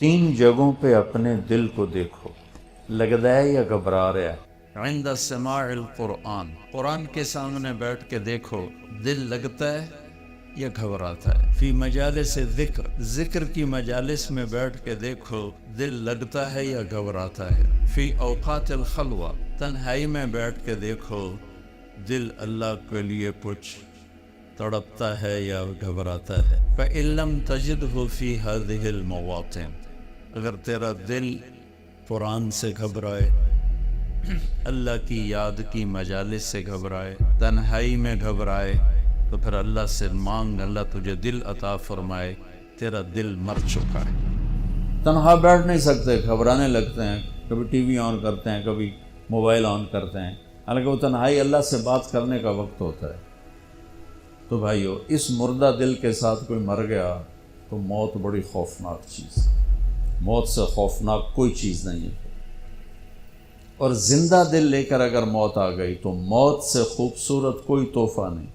تین جگہوں پہ اپنے دل کو دیکھو، لگتا ہے یا گھبرا رہا ہے؟ عند سماع القرآن، قرآن کے سامنے بیٹھ کے دیکھو، دل لگتا ہے یا گھبراتا ہے؟ فی مجالس ذکر، ذکر کی مجالس میں بیٹھ کے دیکھو، دل لگتا ہے یا گھبراتا ہے؟ فی اوقات الخلوہ، تنہائی میں بیٹھ کے دیکھو، دل اللہ کے لیے کچھ تڑپتا ہے یا گھبراتا ہے؟ فَإِن لَمْ تَجِدْهُ فِي هَذِهِ الْمَوَاطِنِ، اگر تیرا دل قرآن سے گھبرائے، اللہ کی یاد کی مجالس سے گھبرائے، تنہائی میں گھبرائے، تو پھر اللہ سے مانگ، اللہ تجھے دل عطا فرمائے، تیرا دل مر چکا ہے۔ تنہا بیٹھ نہیں سکتے، گھبرانے لگتے ہیں، کبھی ٹی وی آن کرتے ہیں، کبھی موبائل آن کرتے ہیں، حالانکہ وہ تنہائی اللہ سے بات کرنے کا وقت ہوتا ہے۔ تو بھائیو، اس مردہ دل کے ساتھ کوئی مر گیا تو موت بڑی خوفناک چیز ہے، موت سے خوفناک کوئی چیز نہیں ہے۔ اور زندہ دل لے کر اگر موت آ گئی تو موت سے خوبصورت کوئی تحفہ نہیں،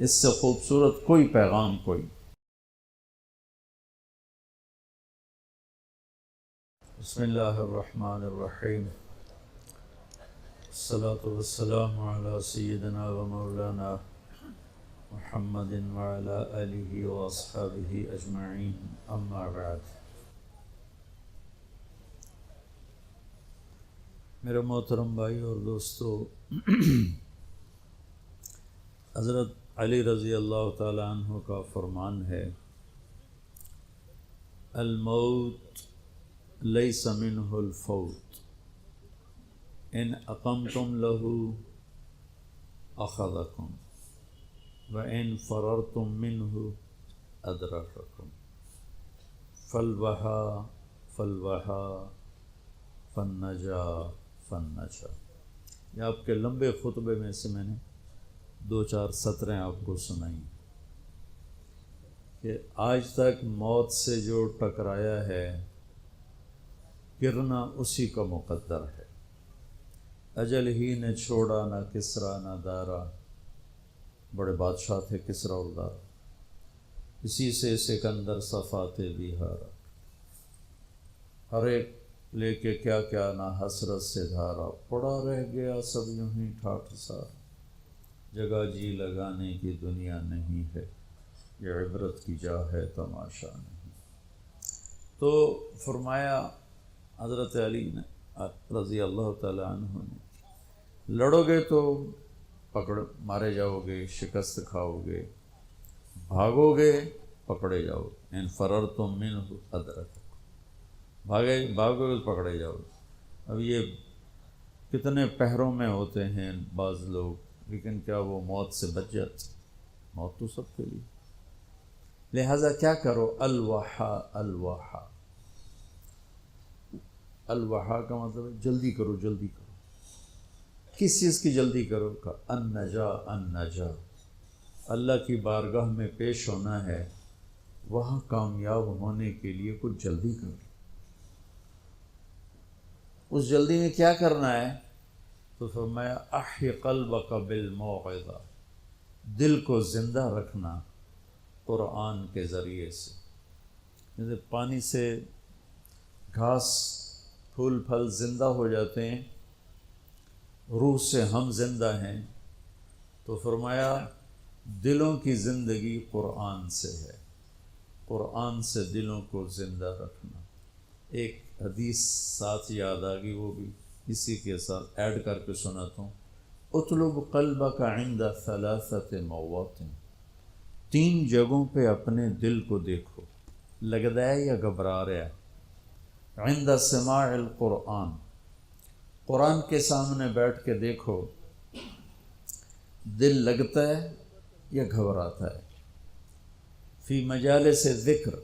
اس سے خوبصورت کوئی پیغام کوئی۔ بسم اللہ الرحمن الرحیم، الصلاة والسلام علی سیدنا و مولانا محمد وعلی آلہ واصحابہ اجمعین، اما بعد۔ میرے محترم بھائی اور دوستو، حضرت علی رضی اللہ تعالی عنہ کا فرمان ہے، الموت لیس منہ الفوت، ان اقمتم لہ اخذکم وان فررتم منہ ادرککم، فالوہا فالوہا فالنجا فالنجا۔ یہ آپ کے لمبے خطبے میں سے میں نے دو چار سطریں آپ کو سنائیں کہ آج تک موت سے جو ٹکرایا ہے، گرنا اسی کا مقدر ہے۔ اجل ہی نے چھوڑا نہ کسرا نہ دارا، بڑے بادشاہ تھے کسرا اور دارا، اسی سے سکندر صفات بیہارا، ہر ایک لے کے کیا کیا نہ حسرت سے دھارا، پڑا رہ گیا سب یوں ہی ٹھاٹھ سارا، جگہ جی لگانے کی دنیا نہیں ہے، یہ عبرت کی جا ہے تماشا نہیں۔ تو فرمایا حضرت علی نے رضی اللہ تعالی عنہ نے، لڑو گے تو پکڑ مارے جاؤ گے، شکست کھاؤ گے، بھاگو گے پکڑے جاؤ گے، ان فررتم منہ ادرککم، بھاگو گے تو پکڑے جاؤ گے۔ اب یہ کتنے پہروں میں ہوتے ہیں بعض لوگ، لیکن کیا وہ موت سے بچ جاتے؟ موت تو سب کے لیے۔ لہٰذا کیا کرو، الوحا الوحا، الوحا کا مطلب ہے جلدی کرو جلدی کرو۔ کس چیز کی جلدی کرو؟ کا النجا النجا، اللہ کی بارگاہ میں پیش ہونا ہے، وہاں کامیاب ہونے کے لیے کچھ جلدی کرو۔ اس جلدی میں کیا کرنا ہے؟ تو فرمایا احی قلبک بالموعظہ، دل کو زندہ رکھنا قرآن کے ذریعے سے۔ جیسے پانی سے گھاس پھول پھل زندہ ہو جاتے ہیں، روح سے ہم زندہ ہیں، تو فرمایا دلوں کی زندگی قرآن سے ہے، قرآن سے دلوں کو زندہ رکھنا۔ ایک حدیث ساتھ یاد آ گئی، وہ بھی اسی کے ساتھ ایڈ کر کے سناتا ہوں، اطلب قلبک عند ثلاثۃ مواطن، تین جگہوں پہ اپنے دل کو دیکھو، لگتا ہے یا گھبرا رہا ہے؟ عند سماع القرآن، قرآن کے سامنے بیٹھ کے دیکھو، دل لگتا ہے یا گھبراتا ہے؟ فی مجالس ذکر،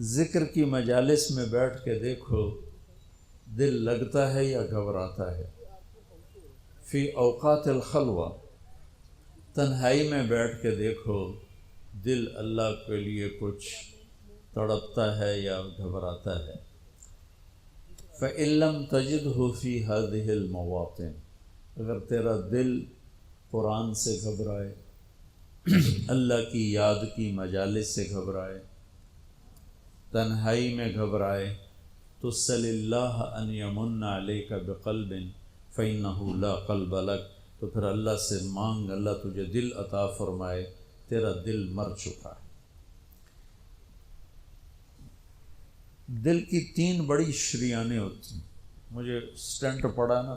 ذکر کی مجالس میں بیٹھ کے دیکھو، دل لگتا ہے یا گھبراتا ہے؟ فی اوقات الخلوہ، تنہائی میں بیٹھ کے دیکھو، دل اللہ کے لیے کچھ تڑپتا ہے یا گھبراتا ہے؟ فَإِن لَمْ تَجِدْهُ فِي هَذِهِ الْمَوَاطِنِ، اگر تیرا دل قرآن سے گھبرائے، اللہ کی یاد کی مجالس سے گھبرائے، تنہائی میں گھبرائے تو صلی اللہ ان یمن علیک بقلب فإنہ لا قلب لک، تو پھر اللہ سے مانگ اللہ تجھے دل عطا فرمائے، تیرا دل مر چکا ہے۔ دل کی 3 بڑی شریانیں ہوتی ہیں۔ مجھے سٹنٹ پڑا نا،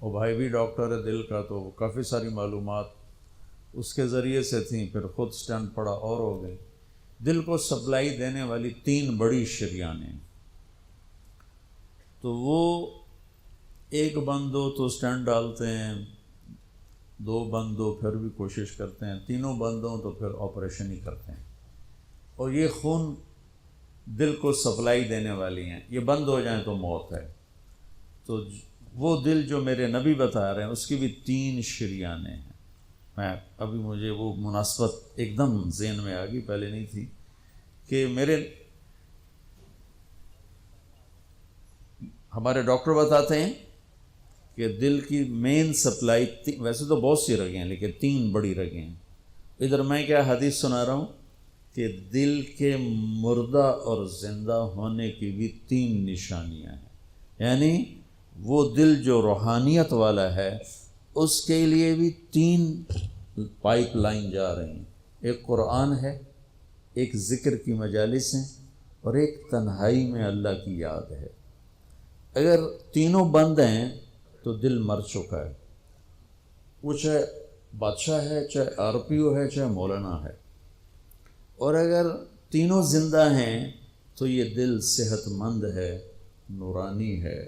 وہ بھائی بھی ڈاکٹر ہے دل کا، تو کافی ساری معلومات اس کے ذریعے سے تھیں، پھر خود سٹنٹ پڑا اور ہو گئی۔ دل کو سپلائی دینے والی 3 بڑی شریانیں، تو وہ ایک بند ہو تو سٹنٹ ڈالتے ہیں، 2 بند ہو پھر بھی کوشش کرتے ہیں، 3 بند ہوں تو پھر آپریشن ہی کرتے ہیں۔ اور یہ خون دل کو سپلائی دینے والی ہیں، یہ بند ہو جائیں تو موت ہے۔ تو وہ دل جو میرے نبی بتا رہے ہیں اس کی بھی 3 شریانیں ہیں۔ میں ابھی مجھے وہ مناسبت ایک دم ذہن میں آ گئی، پہلے نہیں تھی، کہ ہمارے ڈاکٹر بتاتے ہیں کہ دل کی مین سپلائی، ویسے تو بہت سی رگیں ہیں لیکن 3 بڑی رگیں ہیں۔ ادھر میں کیا حدیث سنا رہا ہوں کہ دل کے مردہ اور زندہ ہونے کی بھی 3 نشانیاں ہیں، یعنی وہ دل جو روحانیت والا ہے اس کے لیے بھی 3 پائپ لائن جا رہی ہیں، ایک قرآن ہے، ایک ذکر کی مجالس ہیں، اور ایک تنہائی میں اللہ کی یاد ہے۔ اگر تینوں بند ہیں تو دل مر چکا ہے، وہ چاہے بادشاہ ہے، چاہے RPO ہے، چاہے مولانا ہے۔ اور اگر تینوں زندہ ہیں تو یہ دل صحت مند ہے، نورانی ہے،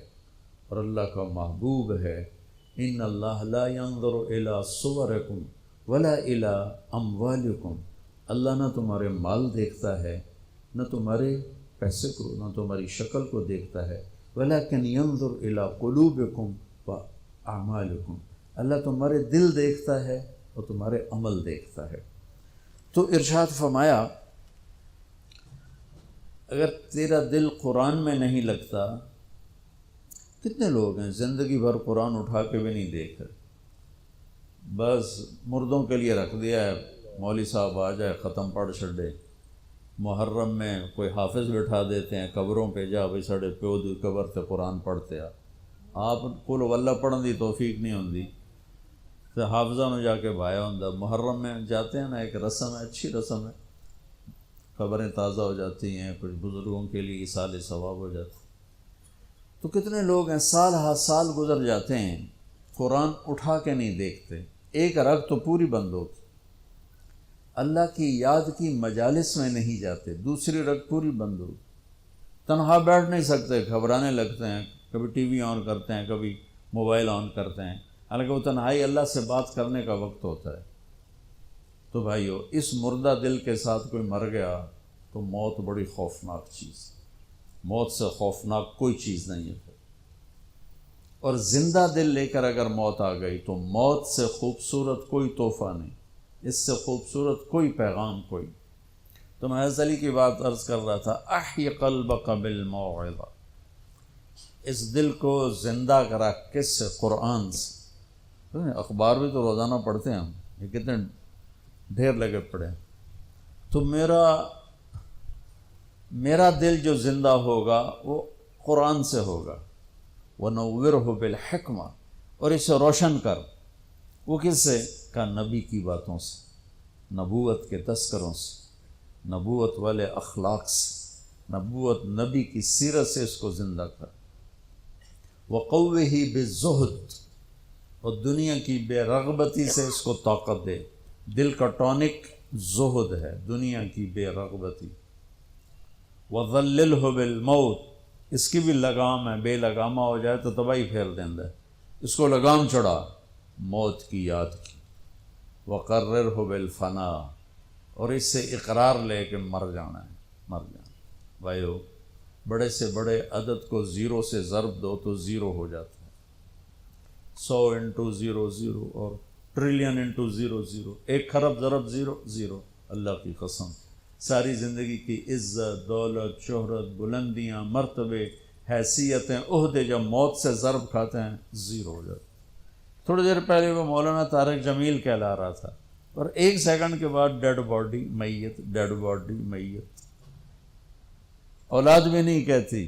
اور اللہ کا محبوب ہے۔ ان اللہ لا ينظر الى صورکم ولا الى اموالکم، اللہ نہ تمہارے مال دیکھتا ہے، نہ تمہارے پیسے کو، نہ تمہاری شکل کو دیکھتا ہے، ولکن ينظر الى قلوبکم واعمالکم، اللہ تمہارے دل دیکھتا ہے اور تمہارے عمل دیکھتا ہے۔ تو ارشاد فرمایا اگر تیرا دل قرآن میں نہیں لگتا، کتنے لوگ ہیں زندگی بھر قرآن اٹھا کے بھی نہیں دیکھ رہے، بس مردوں کے لیے رکھ دیا ہے، مولوی صاحب آ جائے ختم پڑھ چھڑے۔ محرم میں کوئی حافظ بٹھا دیتے ہیں قبروں پہ، جا بھائی ساڑے پیو دی قبر تے قرآن پڑھتے آپ کو واللہ پڑھن دی توفیق نہیں ہوندی تو حافظہ میں جا کے بھایا ہوں۔ محرم میں جاتے ہیں نا، ایک رسم ہے، اچھی رسم ہے، قبریں تازہ ہو جاتی ہیں، کچھ بزرگوں کے لیے ایصال ثواب ہو جاتا ہے۔ تو کتنے لوگ ہیں سال ہا سال گزر جاتے ہیں قرآن اٹھا کے نہیں دیکھتے، ایک رگ تو پوری بند ہوتی، اللہ کی یاد کی مجالس میں نہیں جاتے، دوسری رگ پوری بند ہوتی، تنہا بیٹھ نہیں سکتے، گھبرانے لگتے ہیں، کبھی ٹی وی آن کرتے ہیں، کبھی موبائل آن کرتے ہیں، حالانکہ وہ تنہائی اللہ سے بات کرنے کا وقت ہوتا ہے۔ تو بھائیو، اس مردہ دل کے ساتھ کوئی مر گیا تو موت بڑی خوفناک چیز، موت سے خوفناک کوئی چیز نہیں ہے۔ اور زندہ دل لے کر اگر موت آ گئی تو موت سے خوبصورت کوئی تحفہ نہیں، اس سے خوبصورت کوئی پیغام کوئی۔ تو میں حضرت علی کی بات عرض کر رہا تھا، احی قلبک بالموعظہ، اس دل کو زندہ کرا کس سے؟ قرآن سے۔ اخبار بھی تو روزانہ پڑھتے ہیں ہم، یہ کتنے ڈھیر لگے پڑے ہیں۔ تو میرا دل جو زندہ ہوگا وہ قرآن سے ہوگا، وَنَوِّرْهُ بِالْحِکْمَةِ، اور اسے روشن کر، وہ کس سے؟ کا نبی کی باتوں سے، نبوت کے تذکروں سے، نبوت والے اخلاق سے، نبی کی سیرت سے اس کو زندہ کر۔ وَقَوِّهِ بِالزُّهْدِ، اور دنیا کی بے رغبتی سے اس کو طاقت دے۔ دل کا ٹونک زہد ہے، دنیا کی بے رغبتی۔ وَظَلِّلْهُ بِالْمَوْتِ، اس کی بھی لگام ہے، بے لگامہ ہو جائے تو تباہی پھیر دیندہ ہے، اس کو لگام چڑھا موت کی یاد کی۔ وَقَرِّرْهُ بِالْفَنَاءِ، اور اس سے اقرار لے کہ مر جانا ہے، مر جانا۔ بھائیو، بڑے سے بڑے عدد کو 0 سے ضرب دو تو 0 ہو جاتا ہے، 100 انٹو 0 0، اور ٹریلین انٹو 0 0، 1 خرب ضرب 0 0۔ اللہ کی قسم، ساری زندگی کی عزت، دولت، شہرت، بلندیاں، مرتبے، حیثیتیں، عہدے جب موت سے ضرب کھاتے ہیں 0 ہو جاتے۔ تھوڑی دیر پہلے وہ مولانا طارق جمیل کہلا رہا تھا، اور 1 سیکنڈ کے بعد ڈیڈ باڈی میت، ڈیڈ باڈی میت۔ اولاد بھی نہیں کہتی،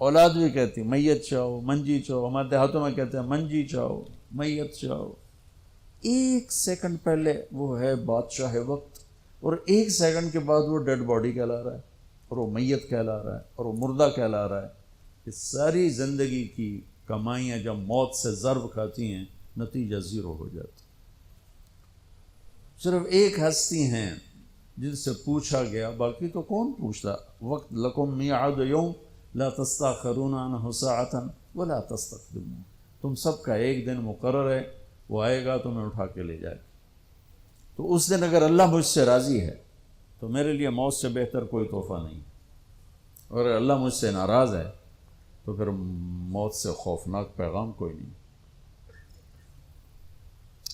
اولاد بھی کہتی میت چاہو، منجی چاہو، ہمارے دیہاتوں میں کہتے ہیں منجی چاہو، میت چاہو۔ ایک سیکنڈ پہلے وہ ہے بادشاہ وقت، اور ایک سیکنڈ کے بعد وہ ڈیڈ باڈی کہلا رہا ہے، اور وہ میت کہلا رہا ہے، اور وہ مردہ کہلا رہا ہے۔ کہ ساری زندگی کی کمائیاں جب موت سے ضرب کھاتی ہیں، نتیجہ زیرو ہو جاتا۔ صرف ایک ہستی ہیں جن سے پوچھا گیا، باقی تو کون پوچھتا۔ وقت لکم میعاد یوم لا تستاخرون عنہ ساعۃ ولا تستقدمون، تم سب کا ایک دن مقرر ہے، وہ آئے گا تمہیں اٹھا کے لے جائے گا۔ تو اس دن اگر اللہ مجھ سے راضی ہے تو میرے لیے موت سے بہتر کوئی تحفہ نہیں، اور اگر اللہ مجھ سے ناراض ہے تو پھر موت سے خوفناک پیغام کوئی نہیں۔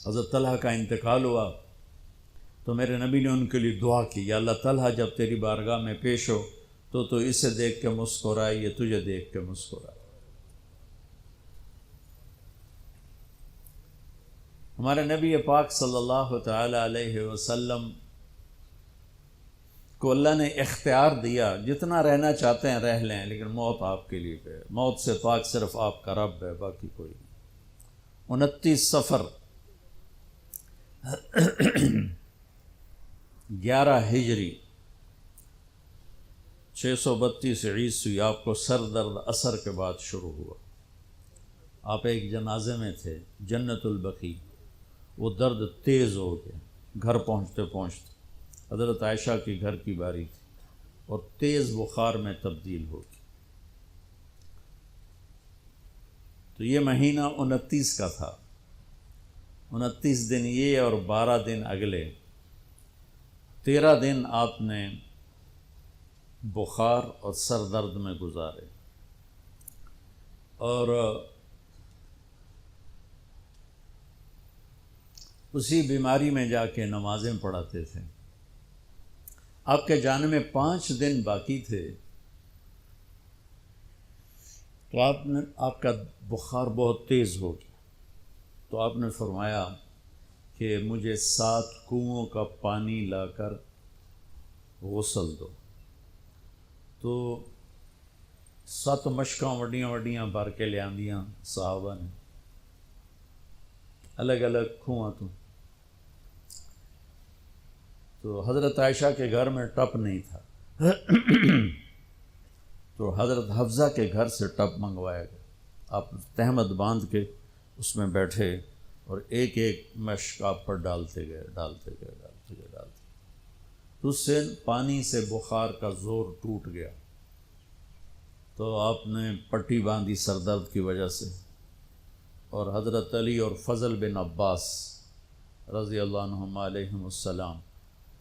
حضرت طلحہ کا انتقال ہوا تو میرے نبی نے ان کے لیے دعا کی، یا اللہ طلحہ جب تیری بارگاہ میں پیش ہو تو اسے دیکھ کے مسکرائے، یہ تجھے دیکھ کے مسکرائے۔ ہمارے نبی پاک صلی اللہ تعالی علیہ وسلم کو اللہ نے اختیار دیا، جتنا رہنا چاہتے ہیں رہ لیں، لیکن موت آپ کے لیے ہے، موت سے پاک صرف آپ کا رب ہے، باقی کوئی نہیں۔ 29 صفر 11 ہجری 632 عیسوی آپ کو سر درد اثر کے بعد شروع ہوا۔ آپ ایک جنازے میں تھے جنت البقیع، وہ درد تیز ہو گیا، گھر پہنچتے پہنچتے حضرت عائشہ کے گھر کی باری تھی، اور تیز بخار میں تبدیل ہو گئی۔ تو یہ مہینہ 29 کا تھا، 29 دن یہ اور 12 دن اگلے، 13 دن آپ نے بخار اور سر درد میں گزارے، اور اسی بیماری میں جا کے نمازیں پڑھاتے تھے۔ آپ کے جانے میں 5 دن باقی تھے تو آپ کا بخار بہت تیز ہو گیا، تو آپ نے فرمایا کہ مجھے 7 کنوؤں کا پانی لا کر غسل دو۔ تو 7 مشکاں وڈیاں وڈیاں بھر کے لے آندیاں صحابہ نے، الگ الگ کنواں تو حضرت عائشہ کے گھر میں ٹپ نہیں تھا تو حضرت حفصہ کے گھر سے ٹپ منگوایا گیا۔ آپ تہمت باندھ کے اس میں بیٹھے اور ایک ایک مشک آپ پر ڈالتے گئے۔ تو اس سے پانی سے بخار کا زور ٹوٹ گیا، تو آپ نے پٹی باندھی سر درد کی وجہ سے، اور حضرت علی اور فضل بن عباس رضی اللہ عنہم علیہم السلام،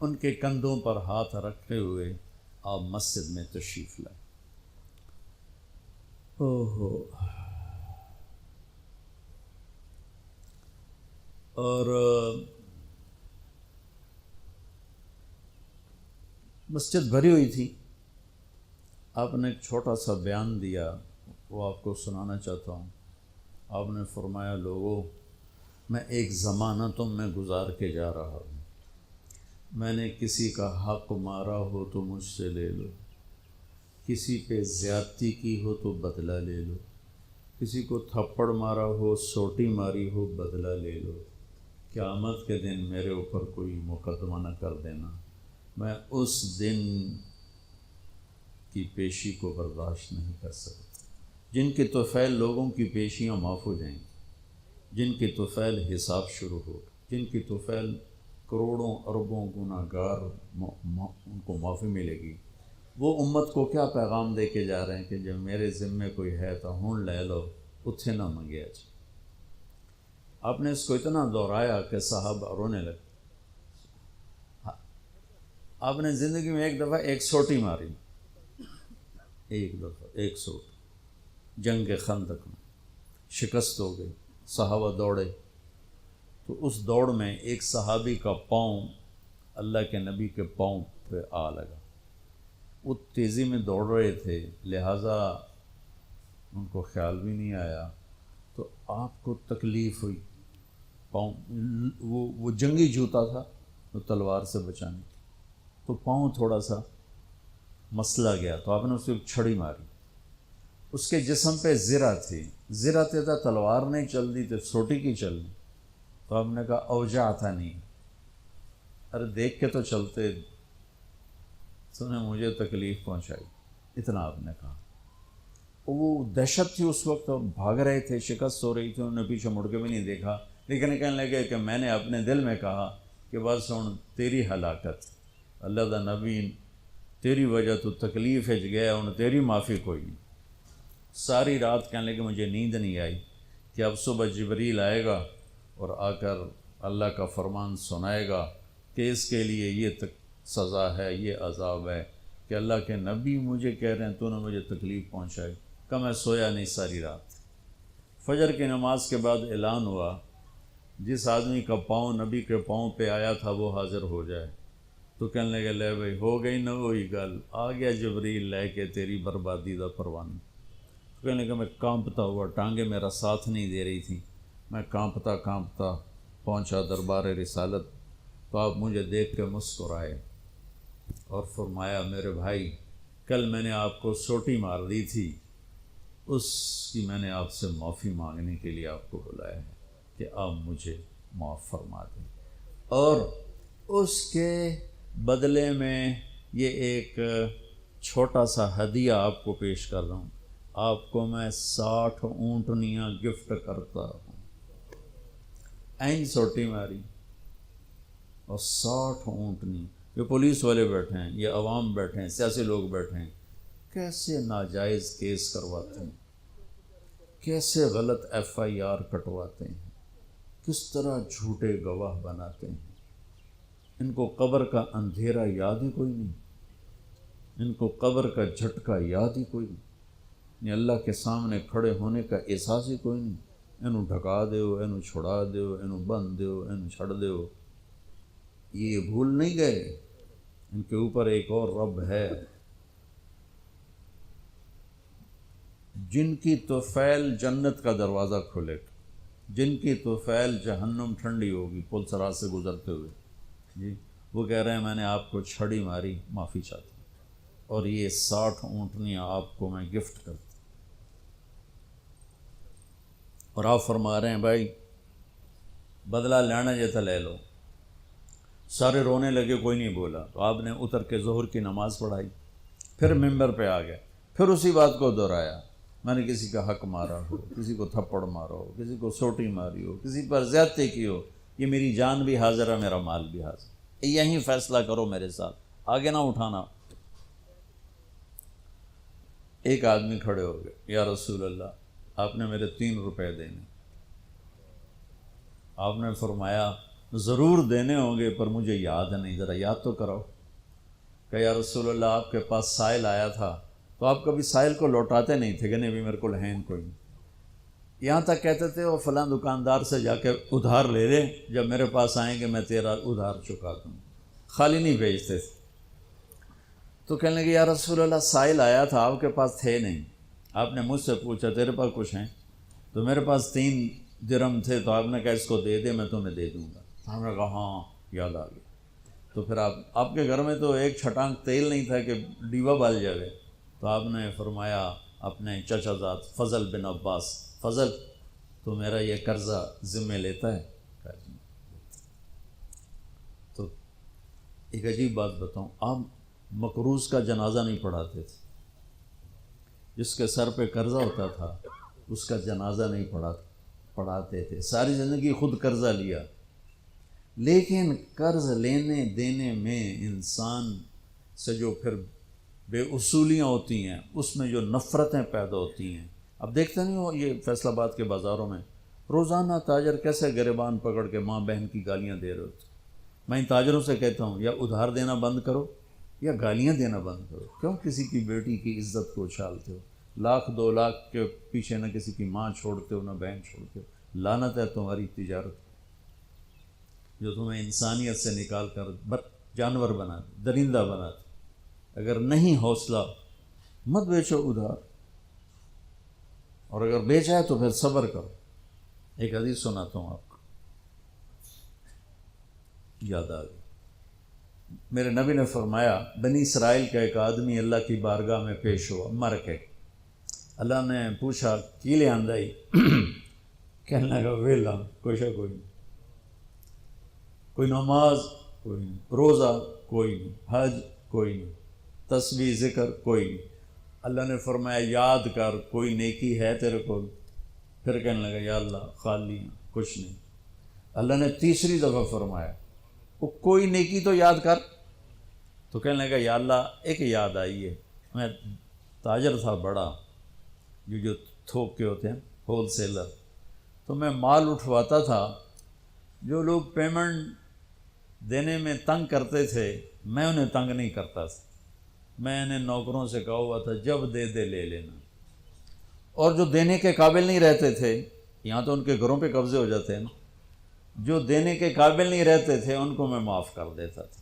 ان کے کندھوں پر ہاتھ رکھتے ہوئے آپ مسجد میں تشریف لائے۔ اور مسجد بھری ہوئی تھی۔ آپ نے ایک چھوٹا سا بیان دیا، وہ آپ کو سنانا چاہتا ہوں۔ آپ نے فرمایا، لوگوں، میں ایک زمانہ تم میں گزار کے جا رہا ہوں، میں نے کسی کا حق مارا ہو تو مجھ سے لے لو، کسی پہ زیادتی کی ہو تو بدلہ لے لو، کسی کو تھپڑ مارا ہو، سوٹی ماری ہو، بدلہ لے لو، قیامت کے دن میرے اوپر کوئی مقدمہ نہ کر دینا، میں اس دن کی پیشی کو برداشت نہیں کر سکتا۔ جن کے طفیل لوگوں کی پیشیاں معاف ہو جائیں گی، جن کے طفیل حساب شروع ہو، جن کی طفیل کروڑوں اربوں گناہ گار ان کو معافی ملے گی، وہ امت کو کیا پیغام دے کے جا رہے ہیں کہ جب میرے ذمے کوئی ہے تو ہون لے لو، اتھے نہ منگیا جائے۔ آپ نے اس کو اتنا دہرایا کہ صحابہ رونے لگے۔ آپ نے زندگی میں ایک دفعہ ایک سوٹی ماری، ایک دفعہ ایک سوٹ، جنگ خندق میں شکست ہو گئی، صحابہ دوڑے، تو اس دوڑ میں ایک صحابی کا پاؤں اللہ کے نبی کے پاؤں پہ آ لگا۔ وہ تیزی میں دوڑ رہے تھے، لہٰذا ان کو خیال بھی نہیں آیا، تو آپ کو تکلیف ہوئی۔ پاؤں وہ جنگی جوتا تھا، وہ تلوار سے بچانے، تو پاؤں تھوڑا سا مسلا گیا تو آپ نے اس کو ایک چھڑی ماری، اس کے جسم پہ زرہ تھی، زرہ تھا تلوار نہیں چل دی تو سوٹی کی چلنی، تو آپ نے کہا اوجا تھا نہیں، ارے دیکھ کے تو چلتے، تو نے مجھے تکلیف پہنچائی، اتنا آپ نے کہا۔ وہ دہشت تھی اس وقت، بھاگ رہے تھے، شکست ہو رہی تھی، انہوں نے پیچھے مڑ کے بھی نہیں دیکھا، لیکن کہنے لگے کہ میں نے اپنے دل میں کہا کہ بس ہن تیری ہلاکت، اللہ دا نبی تیری وجہ تو تکلیف ہج گیا، ہن تیری معافی کوئی نہیں۔ ساری رات کہنے لگے مجھے نیند نہیں آئی کہ اب صبح جبریل آئے گا اور آ کر اللہ کا فرمان سنائے گا کہ اس کے لیے یہ سزا ہے، یہ عذاب ہے، کہ اللہ کے نبی مجھے کہہ رہے ہیں تو نے مجھے تکلیف پہنچائی۔ کہ میں سویا نہیں ساری رات۔ فجر کی نماز کے بعد اعلان ہوا جس آدمی کا پاؤں نبی کے پاؤں پہ آیا تھا وہ حاضر ہو جائے، تو کہنے لگے لے بھائی ہو گئی نہ وہی گل، آ گیا جبریل لے کے تیری بربادی دا پروانہ۔ تو کہنے لگا میں کانپتا ہوا، ٹانگیں میرا ساتھ نہیں دے رہی تھی، میں کانپتا کانپتا پہنچا دربار رسالت، تو آپ مجھے دیکھ کے مسکرائے اور فرمایا میرے بھائی کل میں نے آپ کو سوٹی مار دی تھی، اس کی میں نے آپ سے معافی مانگنے کے لیے آپ کو بلایا ہے کہ آپ مجھے معاف فرما دیں، اور اس کے بدلے میں یہ ایک چھوٹا سا ہدیہ آپ کو پیش کر رہا ہوں، آپ کو میں 60 اونٹنیاں گفٹ کرتا ہوں۔ این سوٹی ماری اور 60 اونٹنی، یہ پولیس والے بیٹھے ہیں، یہ عوام بیٹھے ہیں، سیاسی لوگ بیٹھے ہیں، کیسے ناجائز کیس کرواتے ہیں، کیسے غلط ایف آئی آر کٹواتے ہیں، کس طرح جھوٹے گواہ بناتے ہیں۔ ان کو قبر کا اندھیرا یاد ہی کوئی نہیں، ان کو قبر کا جھٹکا یاد ہی کوئی نہیں، اللہ کے سامنے کھڑے ہونے کا احساس ہی کوئی نہیں۔ انہوں ڈھکا دیو، انہوں چھڑا دیو، انہوں بند دیو، انہوں چھڑ دیو، یہ بھول نہیں گئے ان کے اوپر ایک اور رب ہے جن کی طفیل جنت کا دروازہ کھلے گا، جن کی طفیل جہنم ٹھنڈی ہوگی پل صراط سے گزرتے ہوئے، جی وہ کہہ رہے ہیں میں نے آپ کو چھڑی ماری، معافی چاہتا ہوں، اور یہ 60 اونٹنیاں آپ کو میں گفٹ کرتا ہوں۔ اور آپ فرما رہے ہیں بھائی بدلہ لینا یہ تو لے لو۔ سارے رونے لگے، کوئی نہیں بولا، تو آپ نے اتر کے ظہر کی نماز پڑھائی، پھر ممبر پہ آ گئے، پھر اسی بات کو دہرایا، میں نے کسی کا حق مارا ہو، کسی کو تھپڑ مارا ہو، کسی کو سوٹی ماری ہو، کسی پر زیادتی کی ہو، یہ میری جان بھی حاضر ہے، میرا مال بھی حاضر ہے، یہیں فیصلہ کرو میرے ساتھ، آگے نہ اٹھانا۔ ایک آدمی کھڑے ہو گئے، یا رسول اللہ آپ نے میرے 3 روپے دینے۔ آپ نے فرمایا ضرور دینے ہوں گے پر مجھے یاد نہیں، ذرا یاد تو کراؤ۔ کہ یا رسول اللہ آپ کے پاس سائل آیا تھا تو آپ کبھی سائل کو لوٹاتے نہیں تھے کہ نہیں بھی میرے کو لہین کوئی نہیں، یہاں تک کہتے تھے وہ فلاں دکاندار سے جا کے ادھار لے لے، جب میرے پاس آئیں گے میں تیرا ادھار چکا دوں، خالی نہیں بھیجتے تھے۔ تو کہنے لگے یا رسول اللہ سائل آیا تھا آپ کے پاس تھے نہیں، آپ نے مجھ سے پوچھا تیرے پاس کچھ ہیں، تو میرے پاس 3 درہم تھے، تو آپ نے کہا اس کو دے دے میں تمہیں دے دوں گا۔ ہم نے کہا ہاں یاد آ گیا۔ تو پھر آپ کے گھر میں تو ایک چھٹانک تیل نہیں تھا کہ ڈیوا بال جائے، تو آپ نے فرمایا اپنے چچا زاد فضل بن عباس، فضل تو میرا یہ قرضہ ذمہ لیتا ہے؟ تو ایک عجیب بات بتاؤں، آپ مقروض کا جنازہ نہیں پڑھاتے تھے، جس کے سر پہ قرضہ ہوتا تھا اس کا جنازہ نہیں پڑھاتے تھے، ساری زندگی خود قرضہ لیا، لیکن قرض لینے دینے میں انسان سے جو پھر بے اصولیاں ہوتی ہیں اس میں جو نفرتیں پیدا ہوتی ہیں، اب دیکھتے نہیں ہو یہ فیصل آباد کے بازاروں میں روزانہ تاجر کیسے گریبان پکڑ کے ماں بہن کی گالیاں دے رہے ہوتے۔ میں ان تاجروں سے کہتا ہوں یا ادھار دینا بند کرو یا گالیاں دینا بند کرو، کیوں کسی کی بیٹی کی عزت کو اچھالتے ہو؟ 1,00,000 2 لاکھ کے پیچھے نہ کسی کی ماں چھوڑتے ہو نہ بہن چھوڑتے ہو، لعنت ہے تمہاری تجارت جو تمہیں انسانیت سے نکال کر جانور بنا دے، درندہ بنا دے۔ اگر نہیں حوصلہ مت بیچو ادھار، اور اگر بیچا ہے تو پھر صبر کرو۔ ایک حدیث سناتا ہوں آپ کو، یاد آ گئی، میرے نبی نے فرمایا بنی اسرائیل کا ایک آدمی اللہ کی بارگاہ میں پیش ہوا مر کے. اللہ نے پوچھا کی لے آندائی؟ کہنے لگا ویلا کوئی نہیں، کوئی نماز کوئی نہیں، روزہ کوئی نہیں، حج کوئی نہیں، تسبیح ذکر کوئی نہیں. اللہ نے فرمایا یاد کر کوئی نیکی ہے تیرے کو؟ پھر کہنے لگا یا اللہ خالی کچھ نہیں. اللہ نے تیسری دفعہ فرمایا وہ کوئی نیکی تو یاد کر. تو کہنے لگا یا اللہ ایک یاد آئی ہے، میں تاجر تھا بڑا، جو تھوک کے ہوتے ہیں ہول سیلر، تو میں مال اٹھواتا تھا. جو لوگ پیمنٹ دینے میں تنگ کرتے تھے میں انہیں تنگ نہیں کرتا تھا. میں نے نوکروں سے کہا ہوا تھا جب دے دے لے لینا. اور جو دینے کے قابل نہیں رہتے تھے، یہاں تو ان کے گھروں پہ قبضے ہو جاتے ہیں نا، جو دینے کے قابل نہیں رہتے تھے ان کو میں معاف کر دیتا تھا.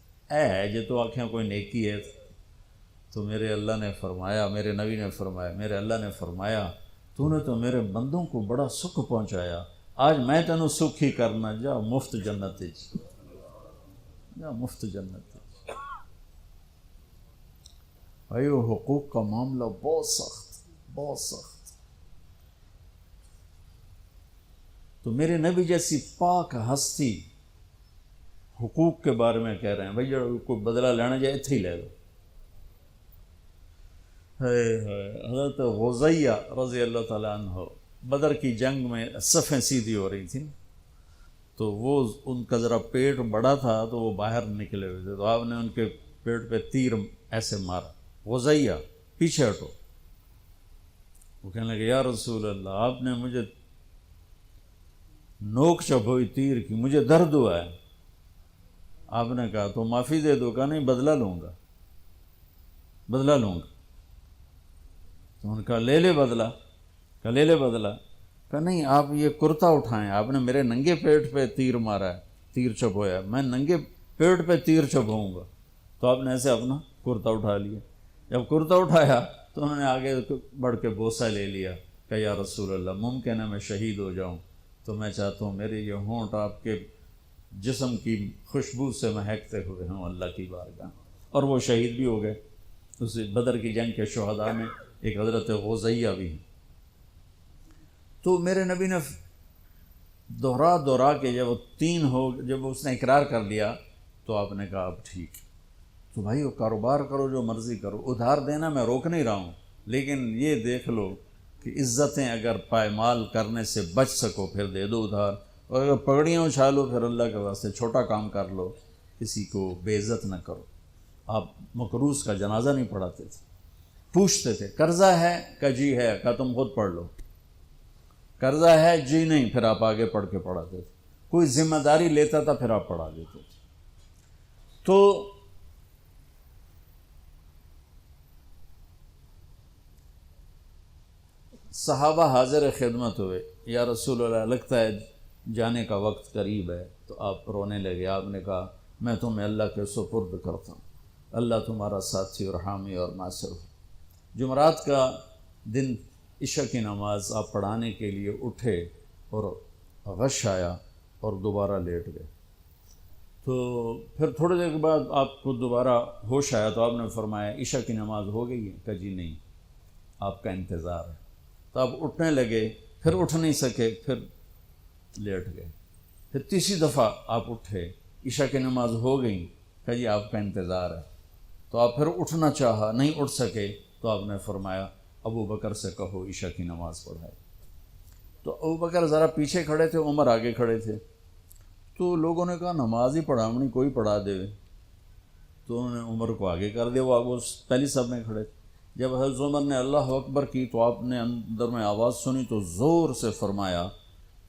جو تو آنکھیں کوئی نیکی ہے. تو میرے اللہ نے فرمایا، میرے نبی نے فرمایا، میرے اللہ نے فرمایا تو نے تو میرے بندوں کو بڑا سکھ پہنچایا، آج میں تینوں سکھ ہی کرنا، جا مفت جنت جا مفت جنت. بھائی وہ حقوق کا معاملہ بہت سخت. تو میرے نبی جیسی پاک ہستی حقوق کے بارے میں کہہ رہے ہیں بھائی جو کوئی بدلہ لینا جائے اتھے ہی لے لو. حضرت غزیہ رضی اللہ تعالیٰ عنہ بدر کی جنگ میں صفیں سیدھی ہو رہی تھیں، تو وہ ان کا ذرا پیٹ بڑا تھا تو وہ باہر نکلے ہوئے تھے، تو آپ نے ان کے پیٹ پہ تیر ایسے مارا. غزیہ پیچھے ہٹو. وہ کہنے لگے یا رسول اللہ آپ نے مجھے نوک چبھوئی تیر کی، مجھے درد ہوا ہے. آپ نے کہا تو معافی دے دو. کہا نہیں بدلہ لوں گا. تو ان کا لے لے بدلہ. کہا لے لے بدلہ. کہا نہیں آپ یہ کرتا اٹھائیں، آپ نے میرے ننگے پیٹ پہ تیر مارا ہے، تیر چبھویا، میں ننگے پیٹ پہ تیر چبھوں گا. تو آپ نے ایسے اپنا کرتا اٹھا لیا. جب کرتا اٹھایا تو انہوں نے آگے بڑھ کے بوسہ لے لیا کہ یا رسول اللہ ممکن ہے میں شہید ہو جاؤں، تو میں چاہتا ہوں میرے یہ ہونٹ آپ کے جسم کی خوشبو سے مہکتے ہوئے ہوں اللہ کی بارگاہ. اور وہ شہید بھی ہو گئے. اس بدر کی جنگ کے شہداء میں ایک حضرت غزیہ بھی ہیں. تو میرے نبی نے دہرا کے جب اس نے اقرار کر لیا تو آپ نے کہا اب ٹھیک. تو بھائی وہ کاروبار کرو جو مرضی کرو، ادھار دینا میں روک نہیں رہا ہوں، لیکن یہ دیکھ لو کہ عزتیں اگر پائمال کرنے سے بچ سکو پھر دے دو ادھار، اور اگر پگڑیاں اچھالو پھر اللہ کے واسطے چھوٹا کام کر لو، کسی کو بے عزت نہ کرو. آپ مقروض کا جنازہ نہیں پڑھاتے تھے، پوچھتے تھے قرضہ ہے؟ کہ جی ہے. کہ تم خود پڑھ لو. قرضہ ہے؟ جی نہیں. پھر آپ آگے پڑھ کے پڑھاتے تھے. کوئی ذمہ داری لیتا تھا پھر آپ پڑھا دیتے تھے. تو صحابہ حاضر خدمت ہوئے، یا رسول اللہ لگتا ہے جانے کا وقت قریب ہے. تو آپ رونے لگے. آپ نے کہا میں تمہیں اللہ کے سپرد کرتا ہوں، اللہ تمہارا ساتھی اور حامی اور ناصر ہو. جمعرات کا دن عشاء کی نماز آپ پڑھانے کے لیے اٹھے اور غش آیا اور دوبارہ لیٹ گئے. تو پھر تھوڑے دیر کے بعد آپ کو دوبارہ ہوش آیا تو آپ نے فرمایا عشاء کی نماز ہو گئی ہے؟ کہ جی نہیں، آپ کا انتظار ہے. تو آپ اٹھنے لگے، پھر اٹھ نہیں سکے، پھر لیٹ گئے. پھر تیسری دفعہ آپ اٹھے، عشاء کی نماز ہو گئی. کہ جی آپ کا انتظار ہے. تو آپ پھر اٹھنا چاہا، نہیں اٹھ سکے. تو آپ نے فرمایا ابو بکر سے کہو عشاء کی نماز پڑھائے. تو ابو بکر ذرا پیچھے کھڑے تھے، عمر آگے کھڑے تھے. تو لوگوں نے کہا نماز ہی پڑھاونی، کوئی پڑھا دے. تو انہوں نے عمر کو آگے کر دیا، وہ پہلی صف میں کھڑے تھے. جب حضرت عمر نے اللہ اکبر کی تو آپ نے اندر میں آواز سنی تو زور سے فرمایا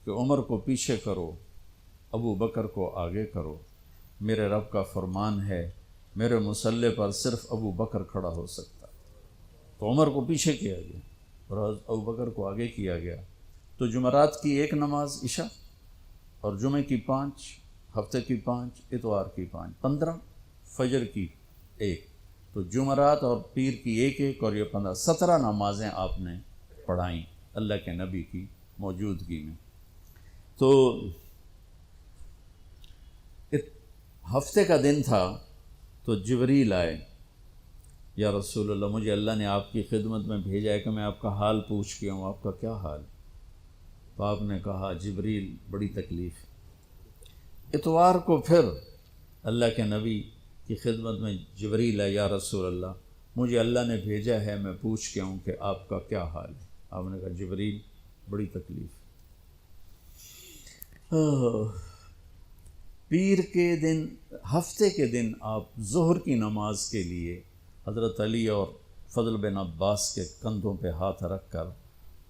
کہ عمر کو پیچھے کرو، ابو بکر کو آگے کرو. میرے رب کا فرمان ہے میرے مصلی پر صرف ابو بکر کھڑا ہو سکتا. تو عمر کو پیچھے کیا گیا اور ابو بکر کو آگے کیا گیا. تو جمعرات کی ایک نماز عشاء، اور جمعے کی 5، ہفتے کی 5، اتوار کی 5، 15، فجر کی 1. تو جمعرات اور پیر کی 1 اور یہ 15، 17 نمازیں آپ نے پڑھائیں اللہ کے نبی کی موجودگی میں. تو ہفتے کا دن تھا تو جبریل آئے، یا رسول اللہ مجھے اللہ نے آپ کی خدمت میں بھیجا ہے کہ میں آپ کا حال پوچھ کے ہوں، آپ کا کیا حال؟ تو آپ نے کہا جبریل بڑی تکلیف۔ اتوار کو پھر اللہ کے نبی کی خدمت میں جبریل ہے، یا رسول اللہ مجھے اللہ نے بھیجا ہے میں پوچھ کے ہوں کہ آپ کا کیا حال ہے؟ آپ نے کہا جبریل بڑی تکلیف۔ پیر کے دن، ہفتے کے دن آپ ظہر کی نماز کے لیے حضرت علی اور فضل بن عباس کے کندھوں پہ ہاتھ رکھ کر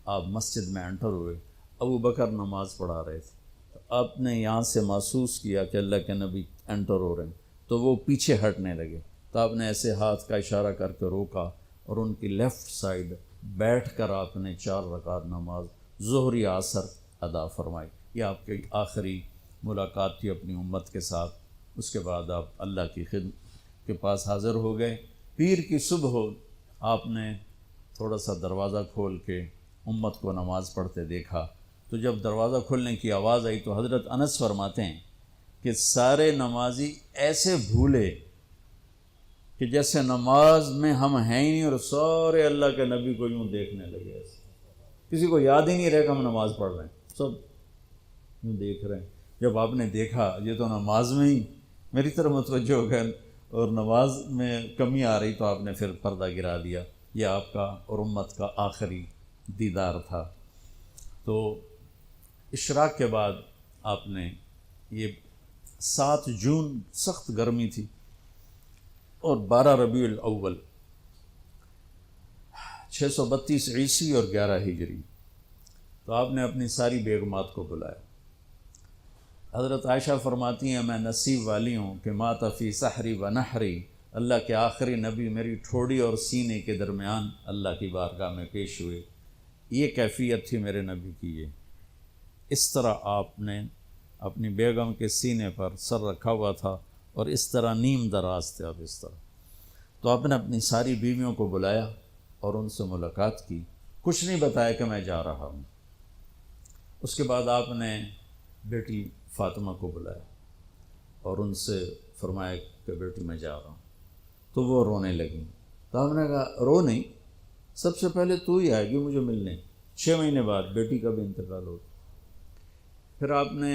آپ مسجد میں انٹر ہوئے۔ ابو بکر نماز پڑھا رہے تھے، تو آپ نے یہاں سے محسوس کیا کہ اللہ کے نبی انٹر ہو رہے ہیں، تو وہ پیچھے ہٹنے لگے، تو آپ نے ایسے ہاتھ کا اشارہ کر کے روکا اور ان کی لیفٹ سائڈ بیٹھ کر آپ نے 4 رکعت نماز ظہر یا عصر ادا فرمائی۔ یہ آپ کی آخری ملاقات تھی اپنی امت کے ساتھ۔ اس کے بعد آپ اللہ کی خدمت کے پاس حاضر ہو گئے۔ پیر کی صبح آپ نے تھوڑا سا دروازہ کھول کے امت کو نماز پڑھتے دیکھا، تو جب دروازہ کھلنے کی آواز آئی تو حضرت انس فرماتے ہیں کہ سارے نمازی ایسے بھولے کہ جیسے نماز میں ہم ہیں ہی نہیں، اور سارے اللہ کے نبی کو یوں دیکھنے لگے، ایسے کسی کو یاد ہی نہیں رہے کہ ہم نماز پڑھ رہے ہیں، سب یوں دیکھ رہے ہیں۔ جب آپ نے دیکھا یہ تو نماز میں ہی میری طرف متوجہ ہو گئے اور نماز میں کمی آ رہی، تو آپ نے پھر پردہ گرا دیا۔ یہ آپ کا اور امت کا آخری دیدار تھا۔ تو اشراق کے بعد آپ نے یہ 7 جون سخت گرمی تھی اور 12 ربیع الاول 632 عیسوی اور 11 ہجری، تو آپ نے اپنی ساری بیگمات کو بلایا۔ حضرت عائشہ فرماتی ہیں میں نصیب والی ہوں کہ مات فی سحری و نحری، اللہ کے آخری نبی میری ٹھوڑی اور سینے کے درمیان اللہ کی بارگاہ میں پیش ہوئے۔ یہ کیفیت تھی میرے نبی کی، یہ اس طرح آپ نے اپنی بیگم کے سینے پر سر رکھا ہوا تھا اور اس طرح نیم دراز تھے آپ، اس طرح۔ تو آپ نے اپنی ساری بیویوں کو بلایا اور ان سے ملاقات کی، کچھ نہیں بتایا کہ میں جا رہا ہوں۔ اس کے بعد آپ نے بیٹی فاطمہ کو بلایا اور ان سے فرمایا کہ بیٹی میں جا رہا ہوں، تو وہ رونے لگیں۔ تو آپ نے کہا رو نہیں، سب سے پہلے تو ہی آئے گی مجھے ملنے۔ 6 مہینے بعد بیٹی کا بھی انتقال ہو۔ پھر آپ نے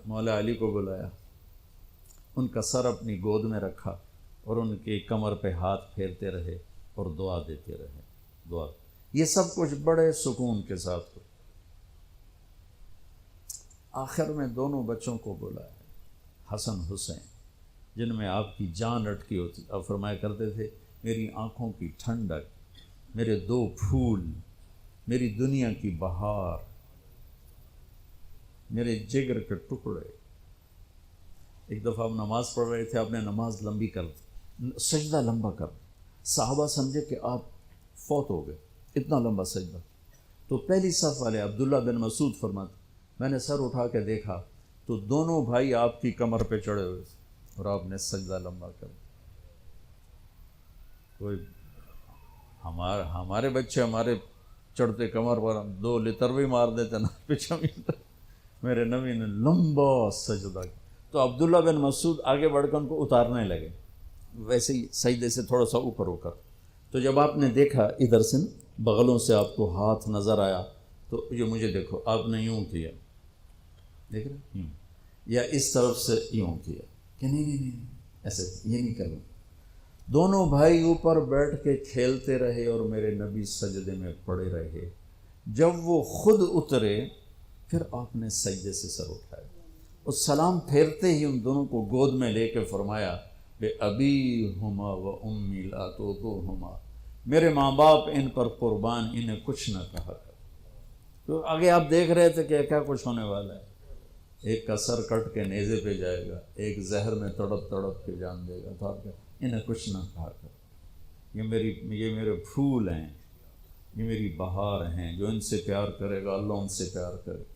مولا علی کو بلایا، ان کا سر اپنی گود میں رکھا اور ان کی کمر پہ ہاتھ پھیرتے رہے اور دعا دیتے رہے، دعا۔ یہ سب کچھ بڑے سکون کے ساتھ ہو۔ آخر میں دونوں بچوں کو بلایا، حسن حسین، جن میں آپ کی جان اٹکی ہوتی۔ آپ فرمایا کرتے تھے میری آنکھوں کی ٹھنڈک، میرے 2 پھول، میری دنیا کی بہار، میرے جگر کے ٹکڑے۔ ایک دفعہ آپ نماز پڑھ رہے تھے، آپ نے نماز لمبی کر دی، سجدہ لمبا کر دی، صحابہ سمجھے کہ آپ فوت ہو گئے، اتنا لمبا سجدہ۔ تو پہلی صف والے عبداللہ بن مسعود فرماتے میں نے سر اٹھا کے دیکھا تو دونوں بھائی آپ کی کمر پہ چڑھے ہوئے تھے اور آپ نے سجدہ لمبا کر دیا۔ کوئی ہمارے بچے ہمارے چڑھتے کمر پر 2 لتروی مار دیتے نا پیچھے، میرے نبی نے لمبا سجدہ کیا۔ تو عبداللہ بن مسعود آگے بڑھ کر ان کو اتارنے لگے، ویسے ہی سجدے سے تھوڑا سا اوپر ہو کر۔ تو جب آپ نے دیکھا ادھر سے بغلوں سے آپ کو ہاتھ نظر آیا، تو یہ مجھے دیکھو، آپ نے یوں کیا، دیکھ رہے یوں، یا اس طرف سے یوں کیا کہ نہیں ایسے یہ نہیں کرنا۔ دونوں بھائی اوپر بیٹھ کے کھیلتے رہے اور میرے نبی سجدے میں پڑے رہے۔ جب وہ خود اترے پھر آپ نے سجدے سے سر اٹھایا اور سلام پھیرتے ہی ان دونوں کو گود میں لے کے فرمایا بے ابی ہما و امی لا توہما، میرے ماں باپ ان پر قربان، انہیں کچھ نہ کہا کر۔ تو آگے آپ دیکھ رہے تھے کہ کیا کچھ ہونے والا ہے، ایک کا سر کٹ کے نیزے پہ جائے گا، ایک زہر میں تڑپ تڑپ کے جان دے گا۔ تو آپ انہیں کچھ نہ کہا کر، یہ میرے پھول ہیں، یہ میری بہار ہیں، جو ان سے پیار کرے گا اللہ ان سے پیار کرے گا،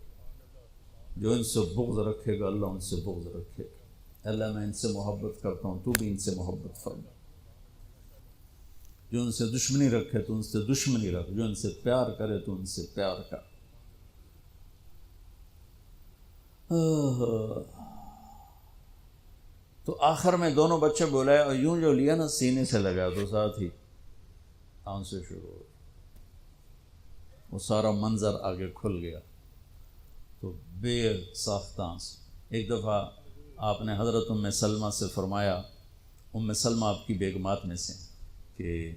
جو ان سے بغض رکھے گا اللہ ان سے بغض رکھے گا۔ اللہ میں ان سے محبت کرتا ہوں، تو بھی ان سے محبت فرما۔ جو ان سے دشمنی رکھے تو ان سے دشمنی رکھ، جو ان سے پیار کرے تو ان سے پیار کر۔ تو آخر میں دونوں بچے بلائے اور یوں جو لیا نا سینے سے لگا تو ساتھ ہی آنسو سے شروع ہو، وہ سارا منظر آگے کھل گیا تو بے ساختہ آنسو۔ ایک دفعہ آپ نے حضرت ام سلمہ سے فرمایا، ام سلمہ آپ کی بیگمات میں سے، کہ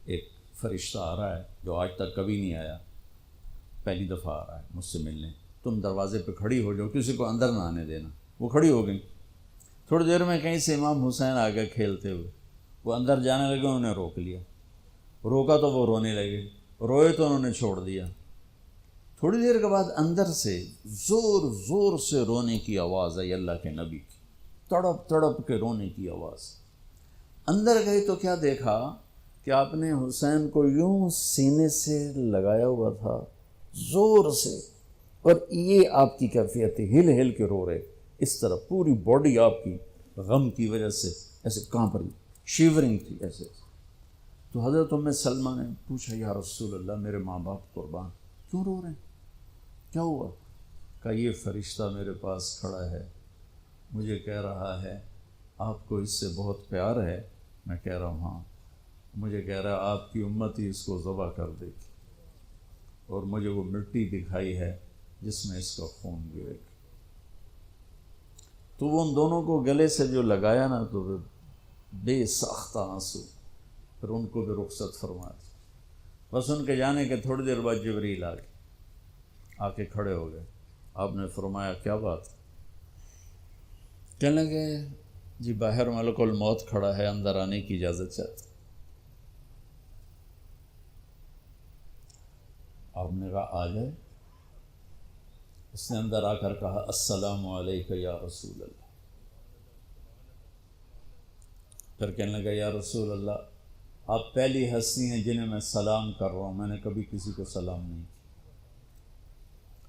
ایک فرشتہ آ رہا ہے جو آج تک کبھی نہیں آیا، پہلی دفعہ آ رہا ہے مجھ سے ملنے، تم دروازے پہ کھڑی ہو جاؤ، کسی کو اندر نہ آنے دینا۔ وہ کھڑی ہو گئی، تھوڑی دیر میں کہیں سے امام حسین آ گئے کھیلتے ہوئے، وہ اندر جانے لگے، انہوں نے روک لیا، روکا تو وہ رونے لگے، روئے تو انہوں نے چھوڑ دیا۔ تھوڑی دیر کے بعد اندر سے زور زور سے رونے کی آواز آئی اللہ کے نبی کی، تڑپ تڑپ کے رونے کی آواز۔ اندر گئی تو کیا دیکھا کہ آپ نے حسین کو یوں سینے سے لگایا ہوا تھا زور سے، اور یہ آپ کی کیفیت تھی، ہل ہل کے رو رہے، اس طرح پوری باڈی آپ کی غم کی وجہ سے ایسے کانپ رہی، شیورنگ تھی ایسے۔ تو حضرت ام سلمہ نے پوچھا، یا رسول اللہ میرے ماں باپ قربان، کیوں رو رہے ہیں، کیا ہوا؟ کہا یہ فرشتہ میرے پاس کھڑا ہے، مجھے کہہ رہا ہے آپ کو اس سے بہت پیار ہے۔ میں کہہ رہا ہوں ہاں۔ مجھے کہہ رہا ہے آپ کی امت ہی اس کو ذبح کر دے گی، اور مجھے وہ مٹی دکھائی ہے جس میں اس کا خون گرے گا۔ تو وہ ان دونوں کو گلے سے جو لگایا نا تو بے ساختہ آنسو، پھر ان کو بھی رخصت فرما دی۔ بس ان کے جانے کے تھوڑی دیر بعد جبریل آ کے کھڑے ہو گئے۔ آپ نے فرمایا کیا بات؟ کہنے لگے جی باہر ملک الموت کھڑا ہے، اندر آنے کی اجازت چاہتا۔ آپ نے کہا آ جائے۔ اس نے اندر آ کر کہا السلام علیکہ یا رسول اللہ۔ پھر کہنے لگا یا رسول اللہ آپ پہلی ہستی ہیں جنہیں میں سلام کر رہا ہوں، میں نے کبھی کسی کو سلام نہیں کیا۔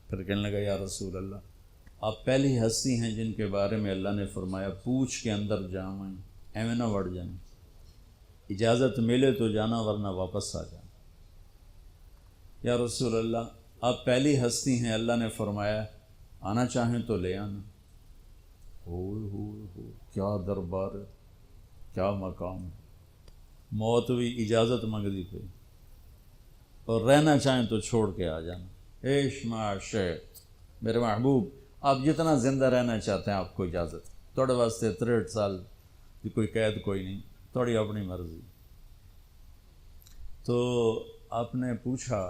پھر کہنے لگا یا رسول اللہ آپ پہلی ہستی ہیں جن کے بارے میں اللہ نے فرمایا پوچھ کے اندر جائیں، ایویں نہ بڑھ جائیں، اجازت ملے تو جانا ورنہ واپس آ جانا۔ یا رسول اللہ آپ پہلی ہستی ہیں اللہ نے فرمایا آنا چاہیں تو لے آنا۔ ہو کیا دربار ہے، کیا مقام ہے، موت بھی اجازت منگتی پہ، اور رہنا چاہیں تو چھوڑ کے آ جانا۔ عیش معاشیت میرے محبوب، آپ جتنا زندہ رہنا چاہتے ہیں آپ کو اجازت، تھوڑے واسطے 63 سال کی کوئی قید کوئی نہیں، تھوڑی اپنی مرضی۔ تو آپ نے پوچھا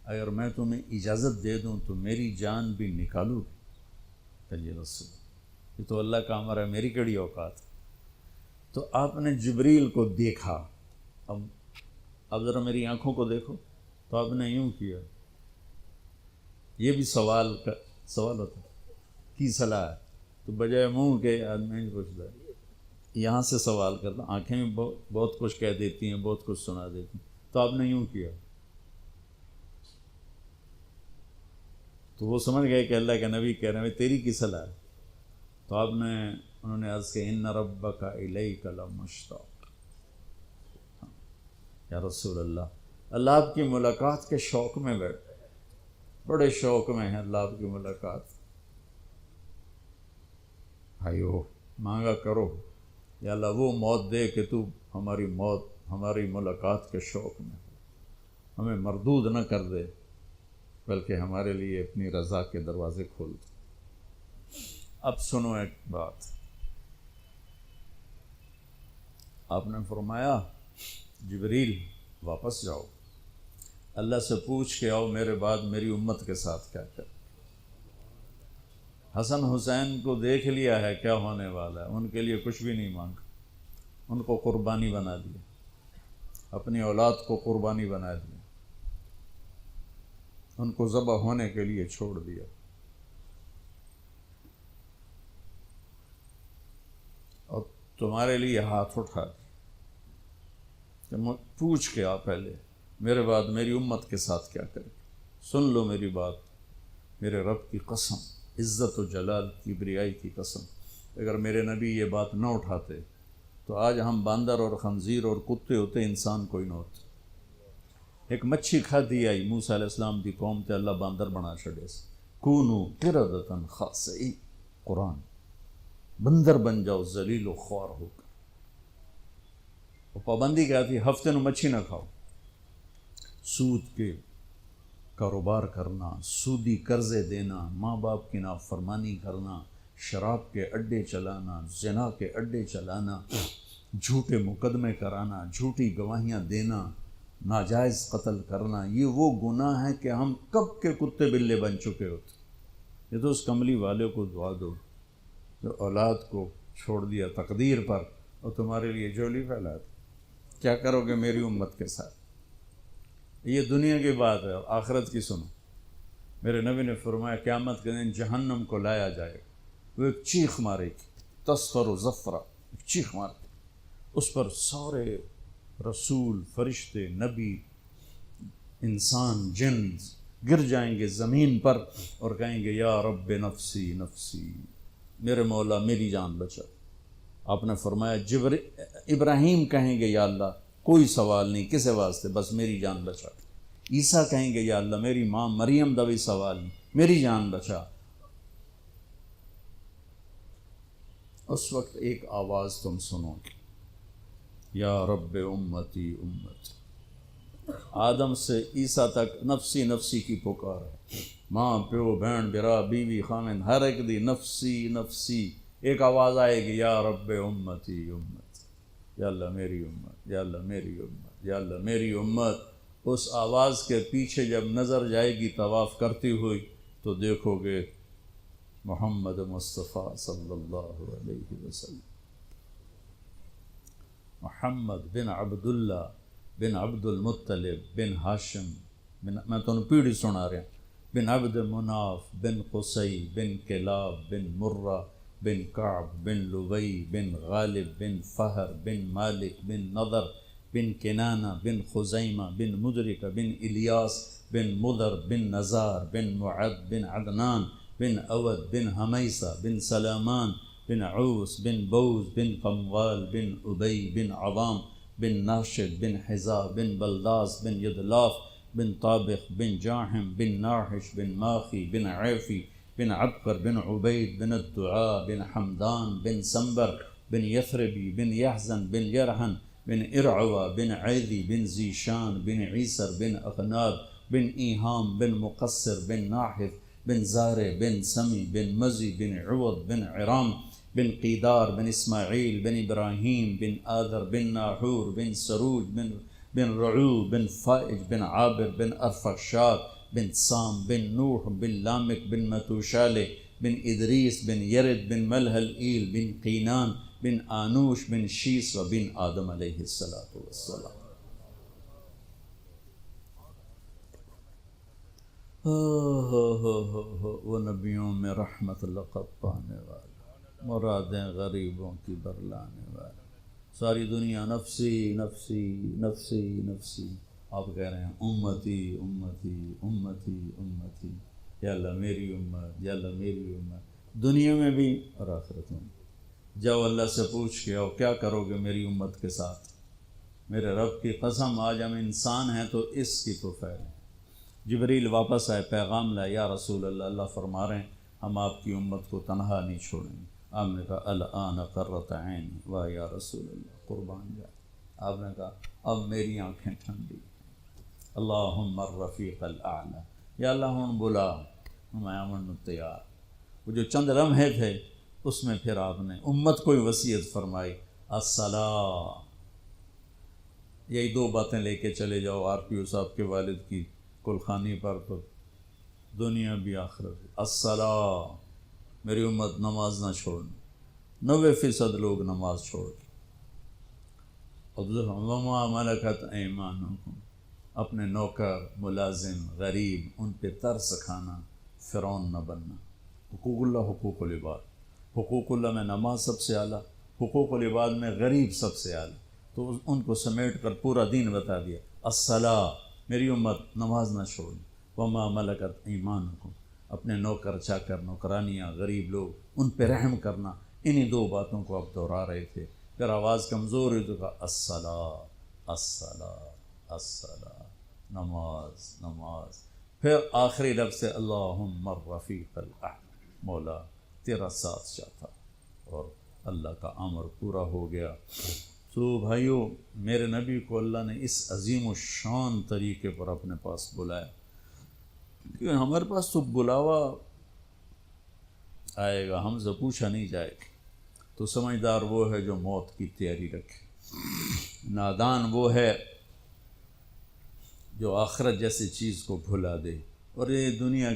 اگر میں تمہیں اجازت دے دوں تو میری جان بھی نکالو گی؟ کہ جی رسول یہ تو اللہ کا امر ہے، میری کڑی اوقات۔ تو آپ نے جبریل کو دیکھا، اب ذرا میری آنکھوں کو دیکھو، تو آپ نے یوں کیا، یہ بھی سوال ہوتا کی صلاح ہے، تو بجائے منہ کے آدمی نہیں پوچھتا، یہاں سے سوال کرتا، آنکھیں بھی بہت کچھ کہہ دیتی ہیں، بہت کچھ سنا دیتی ہیں، تو آپ نے یوں کیا۔ تو وہ سمجھ گئے کہ اللہ کے نبی کہہ رہے ہیں تیری کی صلاح ہے۔ تو انہوں نے عرض کہ ان ربک الیک لمشتاق، یا رسول اللہ آپ کی ملاقات کے شوق میں بیٹھے، بڑے شوق میں ہیں اللہ آپ کی ملاقات۔ بھائیو مانگا کرو یا اللہ وہ موت دے کہ تو ہماری ملاقات کے شوق میں ہو، ہمیں مردود نہ کر دے بلکہ ہمارے لیے اپنی رضا کے دروازے کھول دے۔ اب سنو ایک بات، آپ نے فرمایا جبریل واپس جاؤ، اللہ سے پوچھ کے آؤ میرے بعد میری امت کے ساتھ کیا کر۔ حسن حسین کو دیکھ لیا ہے کیا ہونے والا ہے، ان کے لیے کچھ بھی نہیں مانگا، ان کو قربانی بنا دیا، اپنی اولاد کو قربانی بنا دیا، ان کو ذبح ہونے کے لیے چھوڑ دیا۔ اور تمہارے لیے ہاتھ اٹھا کہ پوچھ کے آ پہلے میرے بعد میری امت کے ساتھ کیا کرے۔ سن لو میری بات، میرے رب کی قسم، عزت و جلال کی بریائی کی قسم، اگر میرے نبی یہ بات نہ اٹھاتے تو آج ہم باندر اور خنزیر اور کتے ہوتے، انسان کوئی نہ ہوتے۔ ایک مچھی کھادی آئی موسیٰ علیہ السلام دی قوم تے اللہ باندر بنا چھڑے سے، کونو قردۃ خاسئین، قرآن بندر بن جاؤ ذلیل و خوار ہو کر. اور پابندی کیا تھی؟ ہفتے میں مچھی نہ کھاؤ. سود کے کاروبار کرنا، سودی قرضے دینا، ماں باپ کی نافرمانی کرنا، شراب کے اڈے چلانا، زنا کے اڈے چلانا، جھوٹے مقدمے کرانا، جھوٹی گواہیاں دینا، ناجائز قتل کرنا، یہ وہ گناہ ہے کہ ہم کب کے کتے بلے بن چکے ہوتے. یہ تو اس کملی والے کو دعا دو جو اولاد کو چھوڑ دیا تقدیر پر اور تمہارے لیے جولی پھیلا دی. کیا کرو گے میری امت کے ساتھ؟ یہ دنیا کی بات ہے، اور آخرت کی سنو. میرے نبی نے فرمایا قیامت کے دن جہنم کو لایا جائے گا، وہ ایک چیخ مارے گی، تصفر و زفرہ، ایک چیخ مارے گی. اس پر سارے رسول، فرشتے، نبی، انسان، جن گر جائیں گے زمین پر اور کہیں گے یا رب نفسی نفسی، میرے مولا میری جان بچا. آپ نے فرمایا ابراہیم کہیں گے یا اللہ کوئی سوال نہیں کسے واسطے، بس میری جان بچا. عیسیٰ کہیں گے یا اللہ میری ماں مریم دا بھی سوال نہیں، میری جان بچا. اس وقت ایک آواز تم سنو گے، یا رب امتی امتی. آدم سے عیسیٰ تک نفسی نفسی کی پکار ہے. ماں، پیو، بہن، برا، بیوی، خامن، ہر ایک دی نفسی نفسی. ایک آواز آئے گی یا رب امتی امتی، یا اللہ میری امت، یا اللہ میری امت، یا اللہ میری امت. اس آواز کے پیچھے جب نظر جائے گی طواف کرتی ہوئی تو دیکھو گے محمد مصطفیٰ صلی اللہ علیہ وسلم، محمد بن عبداللہ بن عبد المطلب بن ہاشم میں تمہیں پیڑھی سنا رہا، بن عبد مناف بن قصی بن کلاب بن مرہ بن کعب بن لبی بن غالب بن فہر بن مالک بن نضر بن کنانہ بن خزیمہ بن مدرک بن الیاس بن مدر بن نزار بن معد بن عدنان بن اود بن حمیسہ بن سلامان بن عوس بن بوز بن قموال بن ابی بن عوام بن ناشد بن حزا بن بلداس بن یدلاف بن طابق بن جاحم بن ناحش بن ماخی بن عیفی بن عبقر بن عبید بن الدعاء بن حمدان بن سنبر بن یثربی بن یحزن بن یرحن بن ارعوى بن عیدی بن زیشان بن عیسر بن اغناب بن ایہام بن مقصر بن ناحف بن زارع بن سمی بن مزی بن عوض بن عرام بن قیدار بن اسماعیل بن ابراہیم بن آذر بن ناحور بن سروج بن رعو بن فائج بن عابر بن ارفخشاد بن سام بن نوح بن لامک بن متوشالہ بن ادریس بن یرد بن ملہل ایل بن قینان بن آنوش بن شیس و بن آدم علیہ السلام. وہ نبیوں میں رحمت لقب پانے والا، مرادیں غریبوں کی برلانے والا. ساری دنیا نفسی نفسی نفسی نفسی، آپ کہہ رہے ہیں امتی امتی امتی امتی، یا اللہ میری امت، یا اللہ میری امت. دنیا میں بھی اور آخرت میں. جاؤ اللہ سے پوچھ کے آؤ کیا کرو گے میری امت کے ساتھ. میرے رب کی قسم آج ہم انسان ہیں تو اس کی تو فعل ہے. جبریل واپس آئے، پیغام لائے، یا رسول اللہ، اللہ فرما رہے ہیں ہم آپ کی امت کو تنہا نہیں چھوڑیں گے. آپ نے کہا الآن قرۃ عینی، واہ یا رسول اللہ قربان جائے. آپ نے کہا اب میری آنکھیں ٹھنڈی. اللہم الرفیق الاعلی، یا اللہ ہوں بلا، میں امن تیار. وہ جو چند لمحے تھے اس میں پھر آپ نے امت کو وصیت فرمائی، الصلاۃ. یہی دو باتیں لے کے چلے جاؤ آر پی او صاحب کے والد کی کلخانی پر تو دنیا بھی آخرت بھی. الصلاۃ، میری امت نماز نہ چھوڑنا. 90% لوگ نماز چھوڑ کے. وما ملکت ایمانکم، اپنے نوکر، ملازم، غریب ان پہ ترس کھانا، فرعون نہ بننا. حقوق اللہ، حقوق العباد. حقوق اللہ میں نماز سب سے اعلیٰ، حقوق العباد میں غریب سب سے اعلیٰ. تو ان کو سمیٹ کر پورا دین بتا دیا. الصلاۃ، میری امت نماز نہ چھوڑی. وما ملکت ایمانکم، اپنے نوکر چاکر، نوکرانیاں، غریب لوگ ان پہ رحم کرنا. انہی دو باتوں کو آپ دہرا رہے تھے. پھر آواز کمزور ہوئی تو کہا الصلاۃ الصلاۃ الصلاۃ، نماز نماز. پھر آخری لفظ سے اللہم الرفیق الاعلی، مولا تیرا ساتھ چاہتا. اور اللہ کا امر پورا ہو گیا۔ تو بھائیوں، میرے نبی کو اللہ نے اس عظیم و شان طریقے پر اپنے پاس بلایا، کیونکہ ہمارے پاس تو بلاوا آئے گا، ہم سے پوچھا نہیں جائے گا۔ تو سمجھدار وہ ہے جو موت کی تیاری رکھے، نادان وہ ہے جو آخرت جیسی چیز کو بھلا دے، اور یہ دنیا کے